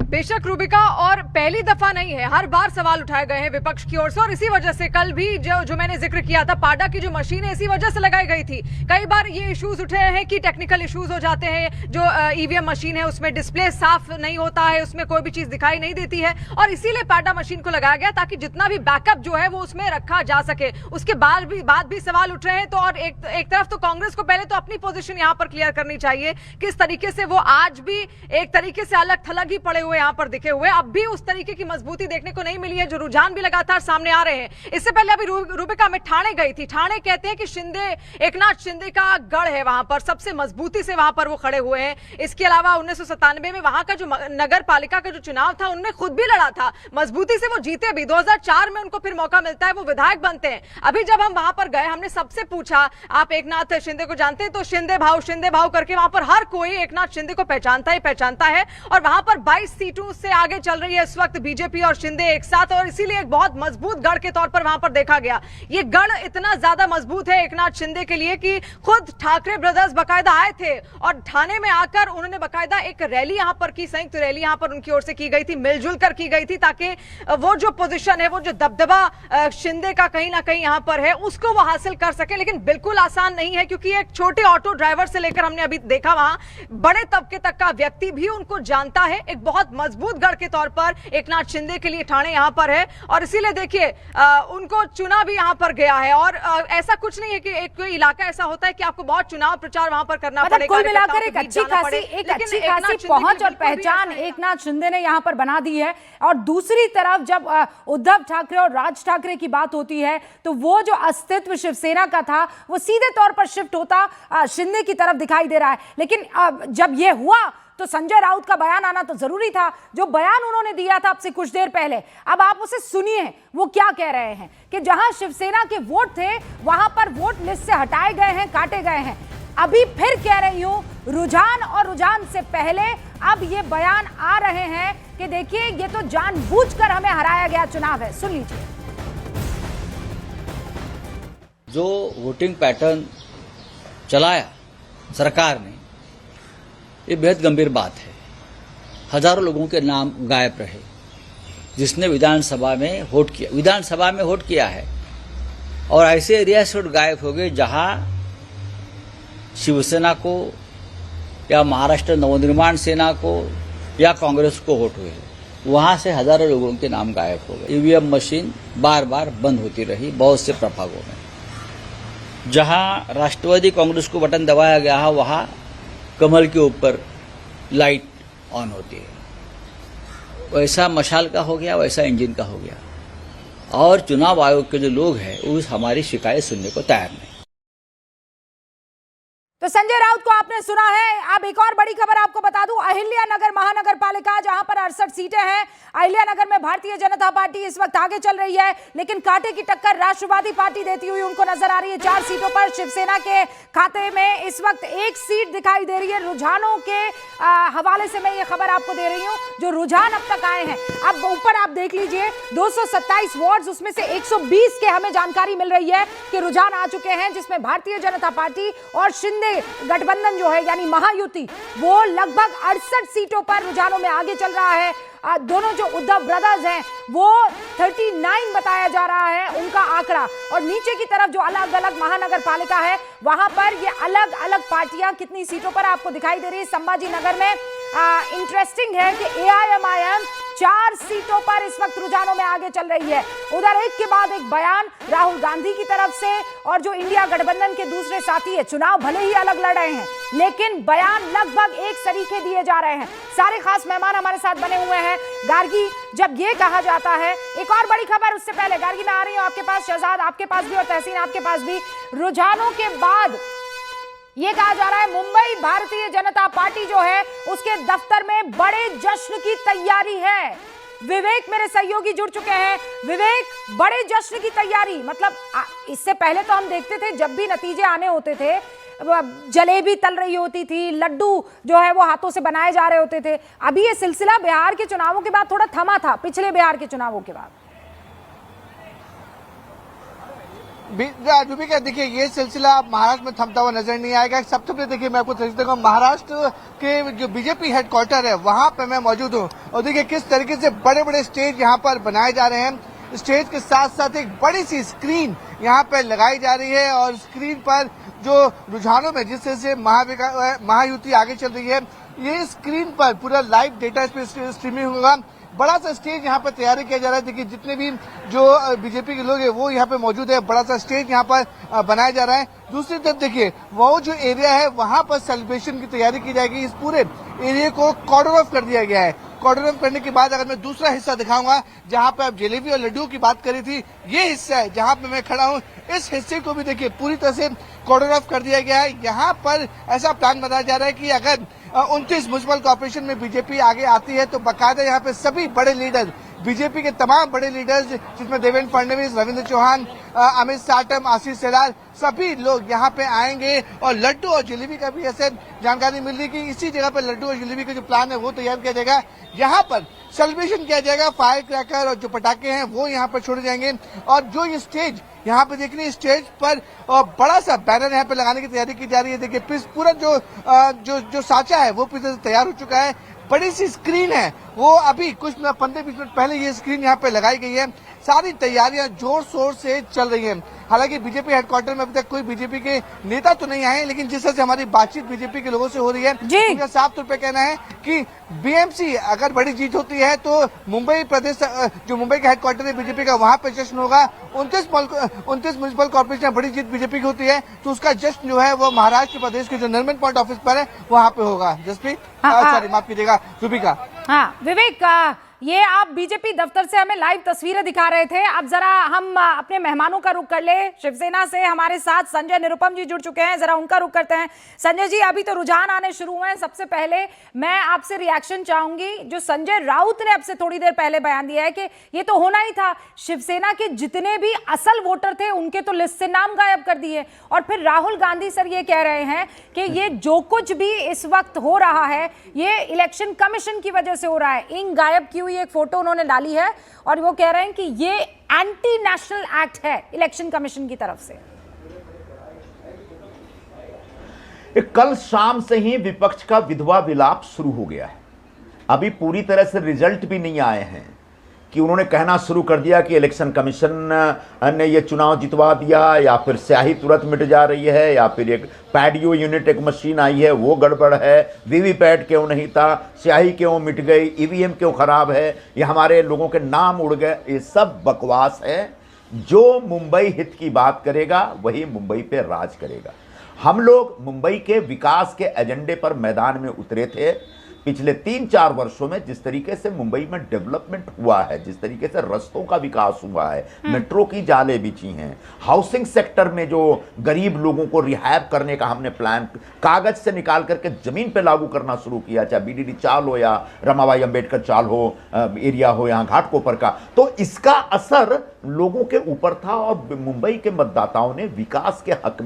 बेशक रूबिका, और पहली दफा नहीं है, हर बार सवाल उठाए गए हैं विपक्ष की ओर से, और इसी वजह से कल भी जो मैंने जिक्र किया था, पाडा की जो मशीन है इसी वजह से लगाई गई थी। कई बार ये इश्यूज उठे हैं कि टेक्निकल इश्यूज हो जाते हैं, जो ईवीएम मशीन है उसमें डिस्प्ले साफ नहीं होता है, उसमें कोई भी चीज दिखाई नहीं देती है, और इसीलिए पाडा मशीन को लगाया गया ताकि जितना भी बैकअप जो है वो उसमें रखा जा सके। उसके बाद भी सवाल उठ रहे हैं, तो और एक तरफ तो कांग्रेस को पहले तो अपनी पोजीशन यहां पर क्लियर करनी चाहिए, किस तरीके से वो आज भी एक तरीके से अलग थलग ही पड़े हुए यहां पर दिखे हुए, अब भी उस तरीके की मजबूती देखने को नहीं मिली है, जो रुझान भी लगातार सामने आ रहे हैं। इससे पहले अभी रूबिका में ठाणे गई थी, ठाणे कहते हैं कि एकनाथ शिंदे का गढ़ है, वहां पर सबसे मजबूती से वहां पर वो खड़े हुए हैं। इसके अलावा 1997 में वहां का जो नगर पालिका का जो चुनाव था उनमें खुद भी लड़ा था, मजबूती से वो जीते भी, 2004 में उनको फिर मौका मिलता है, वो विधायक बनते हैं। अभी जब हम वहां पर गए, हमने सबसे पूछा आप एकनाथ शिंदे को जानते हैं, तो शिंदे भाव करके वहां पर हर कोई एकनाथ शिंदे को पहचानता है, और वहां पर 22 सीटों से आगे चल रही है इस वक्त बीजेपी और शिंदे एक साथ, और इसीलिए एक बहुत मजबूत गढ़ के तौर पर वहां पर देखा गया। ये गढ़ इतना ज्यादा मजबूत है एकनाथ शिंदे के लिए कि खुद ठाकरे ब्रदर्स बकायदा आए थे, और ठाणे में आकर उन्होंने बकायदा एक रैली यहां पर की, संयुक्त रैली यहां पर उनकी ओर से की गई थी, मिलजुल कर की गई थी, ताकि वो जो पोजीशन है, वो जो दबदबा शिंदे का कहीं ना कहीं यहां पर है, उसको वो हासिल कर सके। लेकिन बिल्कुल आसान नहीं है, क्योंकि एक छोटे ऑटो ड्राइवर से लेकर हमने अभी देखा वहां बड़े तबके तक का व्यक्ति भी उनको जानता है। एक बहुत मजबूत गढ़ के तौर पर एकनाथ शिंदे के लिए ठाणे यहां पर है, और इसीलिए देखिए उनको चुना भी यहां पर गया है। और ऐसा कुछ नहीं है कि एक कोई इलाका ऐसा होता है कि आपको बहुत चुनाव प्रचार वहां पर करना पड़ेगा। कुल मिलाकर एक अच्छी खासी पहुंच और पहचान एकनाथ शिंदे ने यहां पर बना दी है। और दूसरी तरफ जब उद्धव ठाकरे और राज ठाकरे की बात होती है, तो वो जो अस्तित्व शिवसेना का था वो सीधे तौर पर शिफ्ट होता शिंदे की तरफ दिखाई दे रहा है। लेकिन जब ये हुआ तो संजय राउत का बयान आना तो जरूरी था, जो बयान उन्होंने दिया था अब से कुछ देर पहले। अब आप उसे सुनिए, वो क्या कह रहे हैं कि जहां शिवसेना के वोट थे वहां पर वोट लिस्ट से हटाए गए हैं, काटे गए हैं। अभी फिर कह रही हूं, रुझान और रुझान से पहले अब ये बयान आ रहे हैं कि देखिए ये तो जानबूझकर हमें हराया गया चुनाव है। सुन लीजिए। जो वोटिंग पैटर्न चलाया सरकार ने, ये बेहद गंभीर बात है। हजारों लोगों के नाम गायब रहे, जिसने विधानसभा में वोट किया है, और ऐसे एरिया से वोट गायब हो गए जहां शिवसेना को या महाराष्ट्र नवनिर्माण सेना को या कांग्रेस को वोट हुए, वहां से हजारों लोगों के नाम गायब हो गए। ईवीएम मशीन बार बार बंद होती रही बहुत से प्रभागों में। जहां राष्ट्रवादी कांग्रेस को बटन दबाया गया है, वहां कमल के ऊपर लाइट ऑन होती है। वैसा मशाल का हो गया, वैसा इंजन का हो गया, और चुनाव आयोग के जो लोग हैं उस हमारी शिकायत सुनने को तैयार नहीं। तो संजय राउत को आपने सुना है। अब एक और बड़ी खबर आपको बता दूं, अहिल्यानगर महानगर पालिका जहां पर 68 सीटें हैं, अहिल्यानगर में भारतीय जनता पार्टी इस वक्त आगे चल रही है, लेकिन कांटे की टक्कर राष्ट्रवादी पार्टी देती हुई उनको नजर आ रही है। 4 सीटों पर शिवसेना के खाते में इस वक्त 1 सीट दिखाई दे रही है। रुझानों के हवाले से मैं ये खबर आपको दे रही हूँ, जो रुझान अब तक आए हैं। अब ऊपर आप देख लीजिए, 227 वार्ड, उसमें से 120 के हमें जानकारी मिल रही है कि रुझान आ चुके हैं, जिसमें भारतीय जनता पार्टी और शिंदे गठबंधन जो है यानी महायुति, वो लगभग 68 सीटों पर रुझानों में आगे चल रहा है। दोनों जो उद्धव ब्रदर्स हैं वो 39 बताया जा रहा है उनका आंकड़ा, और नीचे की तरफ जो अलग अलग महानगर पालिका है वहां पर ये अलग अलग पार्टियां कितनी सीटों पर आपको दिखाई दे रही है। संभाजी नगर में इंटरेस्टिंग है कि AIMIM 4 सीटों पर इस वक्त रुझानों में आगे चल रही है। उधर एक के बाद एक बयान राहुल गांधी की तरफ से, और जो इंडिया गठबंधन के दूसरे साथी है, चुनाव भले ही अलग लड़ रहे हैं लेकिन बयान लगभग एक सरीखे दिए जा रहे हैं। सारे खास मेहमान हमारे साथ बने हुए हैं। गार्गी, जब ये कहा जाता है, एक और बड़ी खबर उससे पहले, गार्गी मैं आ रही हूं आपके पास, शहजाद आपके पास भी और तहसीन आपके पास भी। रुझानों के बाद ये कहा जा रहा है मुंबई भारतीय जनता पार्टी जो है उसके दफ्तर में बड़े जश्न की तैयारी है। विवेक मेरे सहयोगी जुड़ चुके हैं। विवेक, बड़े जश्न की तैयारी मतलब इससे पहले तो हम देखते थे जब भी नतीजे आने होते थे, जलेबी तल रही होती थी, लड्डू जो है वो हाथों से बनाए जा रहे होते थे। अभी ये सिलसिला बिहार के चुनावों के बाद थोड़ा थमा था, पिछले बिहार के चुनावों के बाद। रूबिका, देखिए ये सिलसिला महाराष्ट्र में थमता हुआ नजर नहीं आएगा। सबसे पहले देखिए मैं आपको सजेस्ट करूंगा, महाराष्ट्र के जो बीजेपी हेडक्वार्टर है वहां पे मैं मौजूद हूं और देखिए किस तरीके से बड़े बड़े स्टेज यहां पर बनाए जा रहे हैं। स्टेज के साथ साथ एक बड़ी सी स्क्रीन यहां पर लगाई जा रही है और स्क्रीन पर जो रुझानों में जिस तरह से महायुति आगे चल रही है, ये स्क्रीन पर पूरा लाइव डेटा इस पर स्ट्रीमिंग होगा। बड़ा सा स्टेज यहाँ पर तैयारी किया जा रहा है। देखिए जितने भी जो बीजेपी के लोग हैं वो यहाँ पे मौजूद है। बड़ा सा स्टेज यहाँ पर बनाया जा रहा है। दूसरी तरफ देखिए वो जो एरिया है वहां पर सेलिब्रेशन की तैयारी की जाएगी। इस पूरे एरिया को कॉर्डर ऑफ कर दिया गया है। कॉर्डर ऑफ करने के बाद अगर मैं दूसरा हिस्सा दिखाऊंगा जहां पे आप जलेबी और लड्डू की बात करी थी, ये हिस्सा है जहां पे मैं खड़ा हूं। इस हिस्से को भी देखिए पूरी तरह से कॉर्डर ऑफ कर दिया गया है। यहाँ पर ऐसा प्लान बनाया जा रहा है कि अगर 29 म्युनिसिपल कॉर्पोरेशन में बीजेपी आगे आती है तो बाकायदा यहाँ पे सभी बड़े लीडर, बीजेपी के तमाम बड़े लीडर्स जिसमें देवेंद्र फडणवीस, रविंद्र चौहान, अमित साटम, आशीष शेलार, सभी लोग यहाँ पे आएंगे और लड्डू और जलेबी का भी ऐसे जानकारी मिल रही कि इसी जगह पर लड्डू और जलेबी का जो प्लान है वो तैयार किया जाएगा। यहाँ पर सेलिब्रेशन किया जाएगा। फायर क्रैकर और जो पटाखे हैं वो यहाँ पर छोड़े जाएंगे और जो ये स्टेज यहाँ पे देख रही है, स्टेज पर बड़ा सा बैनर यहाँ पे लगाने की तैयारी की जा रही है। देखिए पूरा जो साचा है वो पूरी तैयार हो चुका है। बड़ी सी स्क्रीन है वो अभी कुछ 15-20 मिनट पहले ये स्क्रीन यहाँ पे लगाई गई है। सारी तैयारियां जोर शोर से चल रही हैं। हालांकि बीजेपी हेडक्वार्टर में अभी तक कोई बीजेपी के नेता तो नहीं आए, लेकिन जिस तरह से हमारी बातचीत बीजेपी के लोगों से हो रही है उनका साफ तौर पे कहना है कि बीएमसी अगर बड़ी जीत होती है तो मुंबई प्रदेश जो मुंबई का हेडक्वार्टर है बीजेपी का वहां पे जश्न होगा। 29 म्युनिसिपल कॉर्पोरेशन बड़ी जीत बीजेपी की होती है तो उसका जश्न जो है वो महाराष्ट्र प्रदेश के जो नरमन पॉइंट ऑफिस पर है वहां पे होगा। जसप्रीत, सॉरी माफ कीजिएगा रूबिका। हाँ विवेक, ये आप बीजेपी दफ्तर से हमें लाइव तस्वीरें दिखा रहे थे। अब जरा हम अपने मेहमानों का रुख कर ले। शिवसेना से हमारे साथ संजय निरुपम जी जुड़ चुके हैं, जरा उनका रुख करते हैं। संजय जी, अभी तो रुझान आने शुरू हुए हैं। सबसे पहले मैं आपसे रिएक्शन चाहूंगी। जो संजय राउत ने अब से थोड़ी देर पहले बयान दिया है कि ये तो होना ही था, शिवसेना के जितने भी असल वोटर थे उनके तो लिस्ट से नाम गायब कर दिए। और फिर राहुल गांधी सर ये कह रहे हैं कि ये जो कुछ भी इस वक्त हो रहा है ये इलेक्शन कमीशन की वजह से हो रहा है। इंक गायब की हुई एक फोटो उन्होंने डाली है और वो कह रहे हैं कि ये एंटी नेशनल एक्ट है इलेक्शन कमीशन की तरफ से। कल शाम से ही विपक्ष का विधवा विलाप शुरू हो गया है। अभी पूरी तरह से रिजल्ट भी नहीं आए हैं कि उन्होंने कहना शुरू कर दिया कि इलेक्शन कमीशन ने ये चुनाव जितवा दिया, या फिर स्याही तुरंत मिट जा रही है, या फिर एक पैडियो यूनिट एक मशीन आई है वो गड़बड़ है, वीवीपैट क्यों नहीं था, स्याही क्यों मिट गई, ईवीएम क्यों खराब है, ये हमारे लोगों के नाम उड़ गए। ये सब बकवास है। जो मुंबई हित की बात करेगा वही मुंबई पे राज करेगा। हम लोग मुंबई के विकास के एजेंडे पर मैदान में उतरे थे। पिछले 3-4 वर्षों में जिस तरीके से मुंबई में डेवलपमेंट हुआ है, जिस तरीके से रास्तों का विकास हुआ है, मेट्रो की जालें बिछी हैं, हाउसिंग सेक्टर में जो गरीब लोगों को रिहैब करने का हमने प्लान कागज से निकाल करके जमीन पे लागू करना शुरू किया, चाहे बीडीडी चाल हो या रमाबाई अंबेडकर चाल हो, एरिया हो यहाँ घाटकोपर का, तो इसका असर लोगों के ऊपर था और मुंबई के मतदाताओं ने विकास के हक